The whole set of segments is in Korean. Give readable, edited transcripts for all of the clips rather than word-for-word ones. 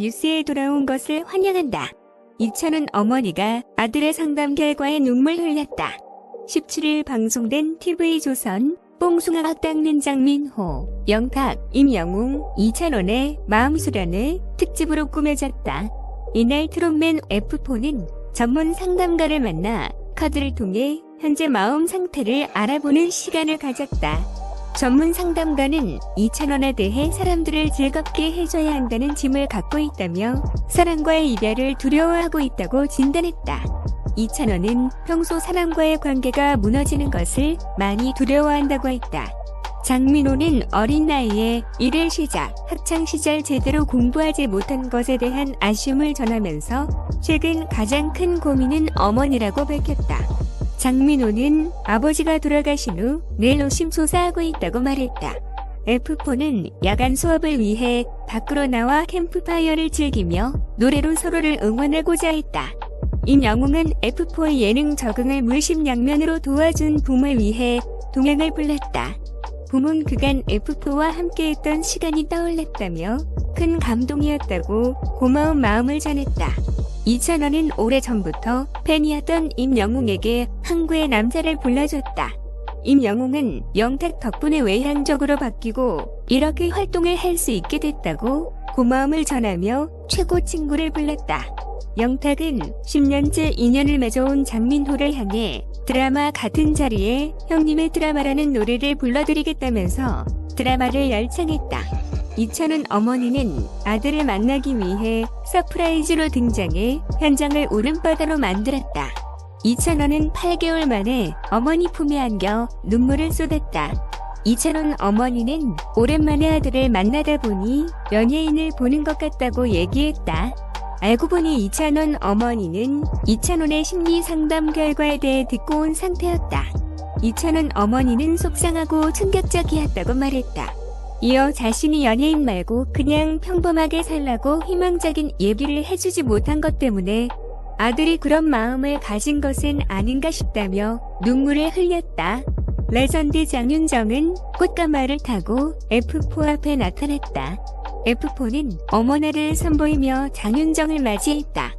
뉴스에 돌아온 것을 환영한다. 이찬원 어머니가 아들의 상담 결과에 눈물 흘렸다. 17일 방송된 TV조선 뽕숭아가 닦는 장민호, 영탁, 임영웅, 이찬원의 마음 수련을 특집으로 꾸며졌다. 이날 트롯맨 F4는 전문 상담가를 만나 카드를 통해 현재 마음 상태를 알아보는 시간을 가졌다. 전문 상담가는 이찬원에 대해 사람들을 즐겁게 해줘야 한다는 짐을 갖고 있다며 사랑과의 이별을 두려워하고 있다고 진단했다. 이찬원은 평소 사람과의 관계가 무너지는 것을 많이 두려워한다고 했다. 장민호는 어린 나이에 일을 시작, 학창시절 제대로 공부하지 못한 것에 대한 아쉬움을 전하면서 최근 가장 큰 고민은 어머니라고 밝혔다. 장민호는 아버지가 돌아가신 후 늘 노심초사하고 있다고 말했다. F4는 야간 수업을 위해 밖으로 나와 캠프파이어를 즐기며 노래로 서로를 응원하고자 했다. 임영웅은 F4의 예능 적응을 물심양면으로 도와준 붐을 위해 동행을 불렀다. 붐은 그간 F4와 함께했던 시간이 떠올랐다며 큰 감동이었다고 고마운 마음을 전했다. 이찬원은 오래전부터 팬이었던 임영웅에게 항구의 남자를 불러줬다. 임영웅은 영탁 덕분에 외향적으로 바뀌고 이렇게 활동을 할 수 있게 됐다고 고마움을 전하며 최고 친구를 불렀다. 영탁은 10년째 인연을 맺어온 장민호를 향해 드라마 같은 자리에 형님의 드라마라는 노래를 불러드리겠다면서 드라마를 열창했다. 이찬원 어머니는 아들을 만나기 위해 서프라이즈로 등장해 현장을 울음바다로 만들었다. 이찬원은 8개월 만에 어머니 품에 안겨 눈물을 쏟았다. 이찬원 어머니는 오랜만에 아들을 만나다 보니 연예인을 보는 것 같다고 얘기했다. 알고 보니 이찬원 어머니는 이찬원의 심리 상담 결과에 대해 듣고 온 상태였다. 이찬원 어머니는 속상하고 충격적이었다고 말했다. 이어 자신이 연예인 말고 그냥 평범하게 살라고 희망적인 얘기를 해주지 못한 것 때문에 아들이 그런 마음을 가진 것은 아닌가 싶다며 눈물을 흘렸다. 레전드 장윤정은 꽃가마를 타고 F4 앞에 나타났다. F4는 어머나를 선보이며 장윤정을 맞이했다.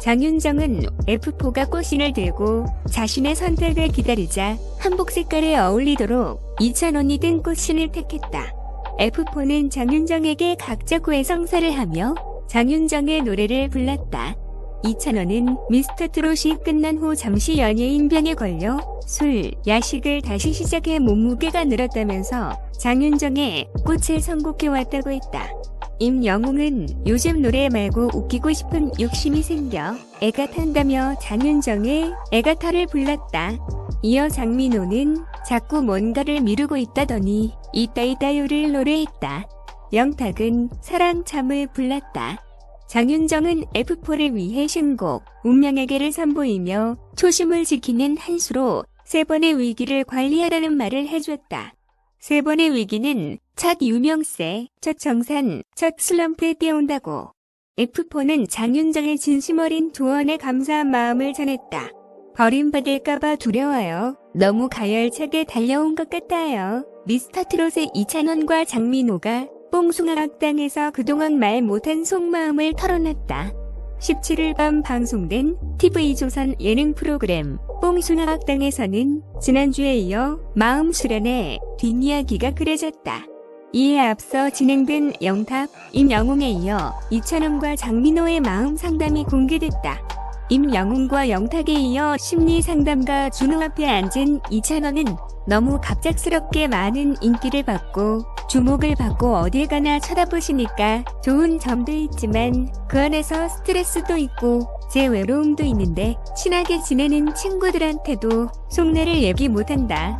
장윤정은 F4가 꽃신을 들고 자신의 선택을 기다리자 한복 색깔에 어울리도록 이찬원이 든 꽃신을 택했다. F4는 장윤정에게 각자 고해성사를 하며 장윤정의 노래를 불렀다. 이찬원은 미스터트롯이 끝난 후 잠시 연예인병에 걸려 술, 야식을 다시 시작해 몸무게가 늘었다면서 장윤정의 꽃을 선곡해왔다고 했다. 임영웅은 요즘 노래 말고 웃기고 싶은 욕심이 생겨 애가 탄다며 장윤정의 애가 타를 불렀다. 이어 장민호는 자꾸 뭔가를 미루고 있다더니 이따이따요를 노래했다. 영탁은 사랑참을 불렀다. 장윤정은 F4를 위해 신곡 운명에게를 선보이며 초심을 지키는 한 수로 3번의 위기를 관리하라는 말을 해줬다. 3번의 위기는 첫 유명세, 첫 정산, 첫 슬럼프에 뛰어온다고. F4는 장윤정의 진심 어린 조언에 감사한 마음을 전했다. 버림받을까봐 두려워요. 너무 가열차게 달려온 것 같아요. 미스터트롯의 이찬원과 장민호가 뽕숭아 학당에서 그동안 말 못한 속마음을 털어놨다. 17일 밤 방송된 TV조선 예능 프로그램 뽕숭아 학당에서는 지난주에 이어 마음 수련의 뒷이야기가 그려졌다. 이에 앞서 진행된 영탁, 임영웅에 이어 이찬원과 장민호의 마음 상담이 공개됐다. 임영웅과 영탁에 이어 심리 상담가 준호 앞에 앉은 이찬원은 너무 갑작스럽게 많은 인기를 받고 주목을 받고 어딜 가나 쳐다보시니까 좋은 점도 있지만 그 안에서 스트레스도 있고 제 외로움도 있는데 친하게 지내는 친구들한테도 속내를 얘기 못한다.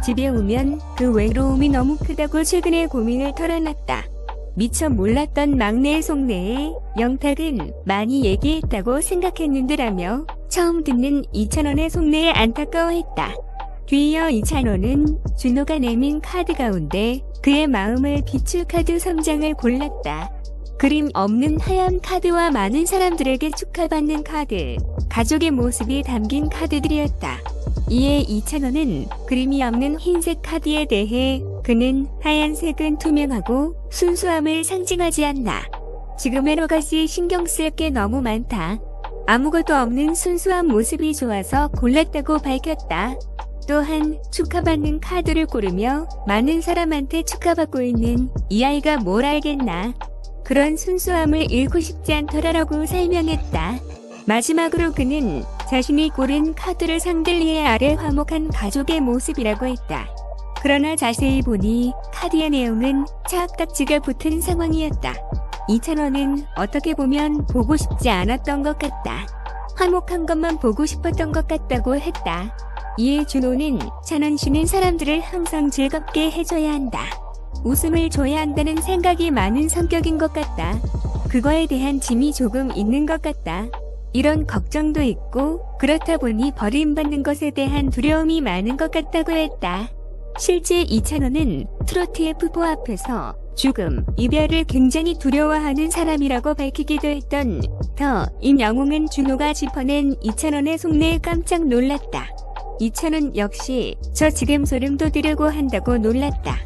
집에 오면 그 외로움이 너무 크다고 최근에 고민을 털어놨다. 미처 몰랐던 막내의 속내에 영탁은 많이 얘기했다고 생각했는데라며 처음 듣는 이찬원의 속내에 안타까워했다. 뒤이어 이찬원은 준호가 내민 카드 가운데 그의 마음을 비출 카드 3장을 골랐다. 그림 없는 하얀 카드와 많은 사람들에게 축하받는 카드, 가족의 모습이 담긴 카드들이었다. 이에 이찬원은 그림이 없는 흰색 카드에 대해 그는 하얀색은 투명하고 순수함을 상징하지 않나. 지금 여러 가지 신경 쓸 게 너무 많다. 아무것도 없는 순수한 모습이 좋아서 골랐다고 밝혔다. 또한 축하받는 카드를 고르며 많은 사람한테 축하받고 있는 이 아이가 뭘 알겠나. 그런 순수함을 잃고 싶지 않더라라고 설명했다. 마지막으로 그는 자신이 고른 카드를 상들리에 아래 화목한 가족의 모습이라고 했다. 그러나 자세히 보니 카드의 내용은 차악딱지가 붙은 상황이었다. 2,000원은 어떻게 보면 보고 싶지 않았던 것 같다. 화목한 것만 보고 싶었던 것 같다고 했다. 이에 준호는 1,000원 주는 사람들을 항상 즐겁게 해줘야 한다. 웃음을 줘야 한다는 생각이 많은 성격인 것 같다. 그거에 대한 짐이 조금 있는 것 같다. 이런 걱정도 있고 그렇다 보니 버림받는 것에 대한 두려움이 많은 것 같다고 했다. 실제 2,000원은 트로트 F4 앞에서 죽음, 이별을 굉장히 두려워하는 사람이라고 밝히기도 했던 더 임영웅은 준호가 짚어낸 2,000원의 속내에 깜짝 놀랐다. 2,000원 역시 저 지금 소름 돋으려고 한다고 놀랐다.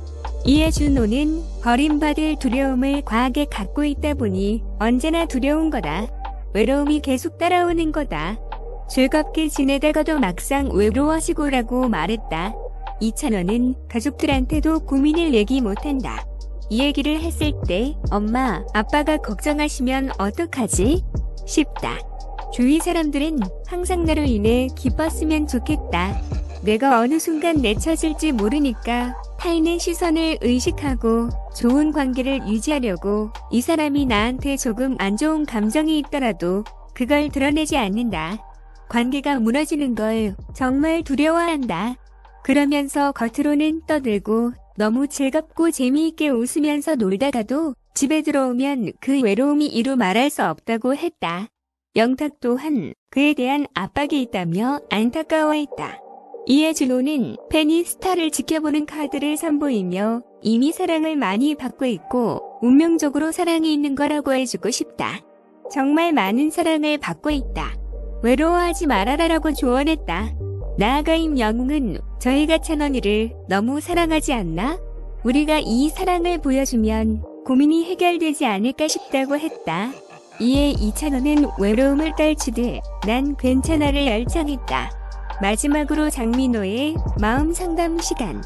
이에 준호는 버림받을 두려움을 과하게 갖고 있다 보니 언제나 두려운 거다. 외로움이 계속 따라오는 거다. 즐겁게 지내다가도 막상 외로워지고라고 말했다. 2,000원은 가족들한테도 고민을 얘기 못한다. 이 얘기를 했을 때 엄마, 아빠가 걱정하시면 어떡하지? 싶다. 주위 사람들은 항상 나로 인해 기뻤으면 좋겠다. 내가 어느 순간 내쳐질지 모르니까 타인의 시선을 의식하고 좋은 관계를 유지하려고 이 사람이 나한테 조금 안 좋은 감정이 있더라도 그걸 드러내지 않는다. 관계가 무너지는 걸 정말 두려워한다. 그러면서 겉으로는 떠들고 너무 즐겁고 재미있게 웃으면서 놀다가도 집에 들어오면 그 외로움이 이루 말할 수 없다고 했다. 영탁 또한 그에 대한 압박이 있다며 안타까워했다. 이에 준호는 팬이 스타를 지켜보는 카드를 선보이며 이미 사랑을 많이 받고 있고 운명적으로 사랑이 있는 거라고 해주고 싶다. 정말 많은 사랑을 받고 있다. 외로워하지 말아라라고 조언했다. 나아가 임영웅은 저희가 1,000원이를 너무 사랑하지 않나? 우리가 이 사랑을 보여주면 고민이 해결되지 않을까 싶다고 했다. 이에 2,000원은 외로움을 떨치듯 난 괜찮아를 열창했다. 마지막으로 장민호의 마음 상담 시간.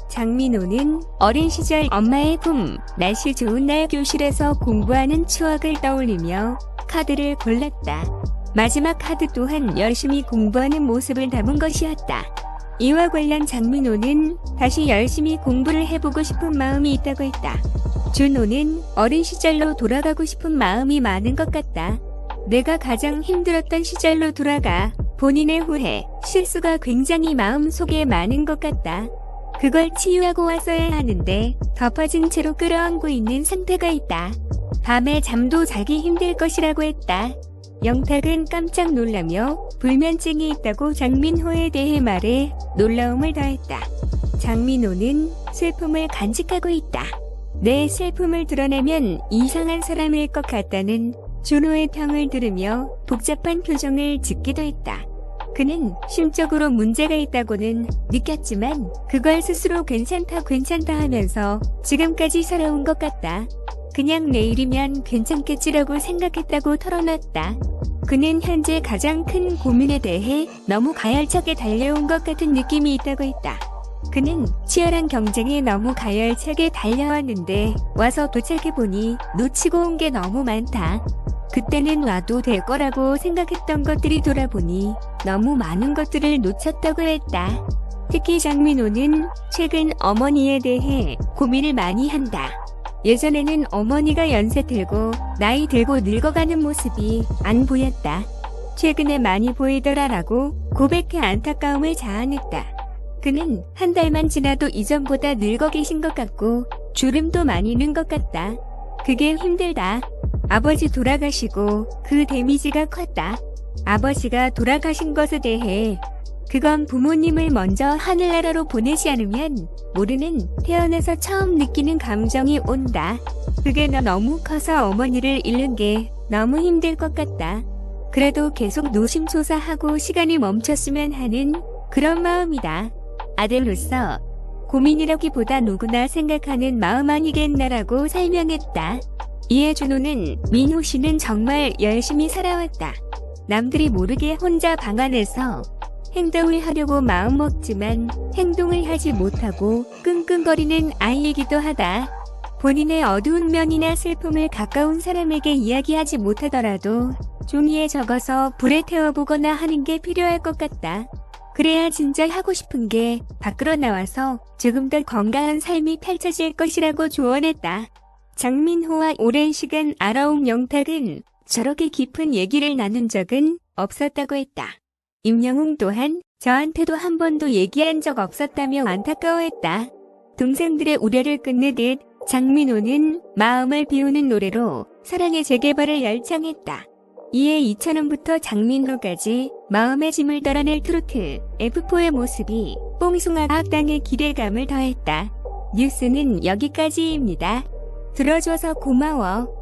장민호는 어린 시절 엄마의 품, 날씨 좋은 날 교실에서 공부하는 추억을 떠올리며 카드를 골랐다. 마지막 카드 또한 열심히 공부하는 모습을 담은 것이었다. 이와 관련 장민호는 다시 열심히 공부를 해보고 싶은 마음이 있다고 했다. 준호는 어린 시절로 돌아가고 싶은 마음이 많은 것 같다. 내가 가장 힘들었던 시절로 돌아가 본인의 후회, 실수가 굉장히 마음속에 많은 것 같다. 그걸 치유하고 왔어야 하는데 덮어진 채로 끌어안고 있는 상태가 있다. 밤에 잠도 자기 힘들 것이라고 했다. 영탁은 깜짝 놀라며 불면증이 있다고 장민호에 대해 말해 놀라움을 더했다. 장민호는 슬픔을 간직하고 있다. 내 슬픔을 드러내면 이상한 사람일 것 같다는 준호의 평을 들으며 복잡한 표정을 짓기도 했다. 그는 심적으로 문제가 있다고는 느꼈지만 그걸 스스로 괜찮다 하면서 지금까지 살아온 것 같다. 그냥 내일이면 괜찮겠지라고 생각했다고 털어놨다. 그는 현재 가장 큰 고민에 대해 너무 가열차게 달려온 것 같은 느낌이 있다고 했다. 그는 치열한 경쟁에 너무 가열차게 달려왔는데 와서 도착해보니 놓치고 온 게 너무 많다. 그때는 와도 될 거라고 생각했던 것들이 돌아보니 너무 많은 것들을 놓쳤다고 했다. 특히 장민호는 최근 어머니에 대해 고민을 많이 한다. 예전에는 어머니가 연세 들고 나이 들고 늙어가는 모습이 안 보였다. 최근에 많이 보이더라라고 고백해 안타까움을 자아냈다. 그는 한 달만 지나도 이전보다 늙어 계신 것 같고 주름도 많이 는 것 같다. 그게 힘들다. 아버지 돌아가시고 그 데미지가 컸다. 아버지가 돌아가신 것에 대해 그건 부모님을 먼저 하늘나라로 보내지 않으면 모르는 태어나서 처음 느끼는 감정이 온다. 그게 너무 커서 어머니를 잃는 게 너무 힘들 것 같다. 그래도 계속 노심초사하고 시간이 멈췄으면 하는 그런 마음이다. 아들로서 고민이라기보다 누구나 생각하는 마음 아니겠나라고 설명했다. 이에 준호는 민호 씨는 정말 열심히 살아왔다. 남들이 모르게 혼자 방 안에서 행동을 하려고 마음먹지만 행동을 하지 못하고 끙끙거리는 아이이기도 하다. 본인의 어두운 면이나 슬픔을 가까운 사람에게 이야기하지 못하더라도 종이에 적어서 불에 태워보거나 하는 게 필요할 것 같다. 그래야 진짜 하고 싶은 게 밖으로 나와서 조금 더 건강한 삶이 펼쳐질 것이라고 조언했다. 장민호와 오랜 시간 알아온 영탁은 저렇게 깊은 얘기를 나눈 적은 없었다고 했다. 임영웅 또한 저한테도 한 번도 얘기한 적 없었다며 안타까워했다. 동생들의 우려를 끝내듯 장민호는 마음을 비우는 노래로 사랑의 재개발을 열창했다. 이에 2000년부터 장민호까지 마음의 짐을 덜어낼 트로트 F4의 모습이 뽕숭아 악당의 기대감을 더했다. 뉴스는 여기까지입니다. 들어줘서 고마워.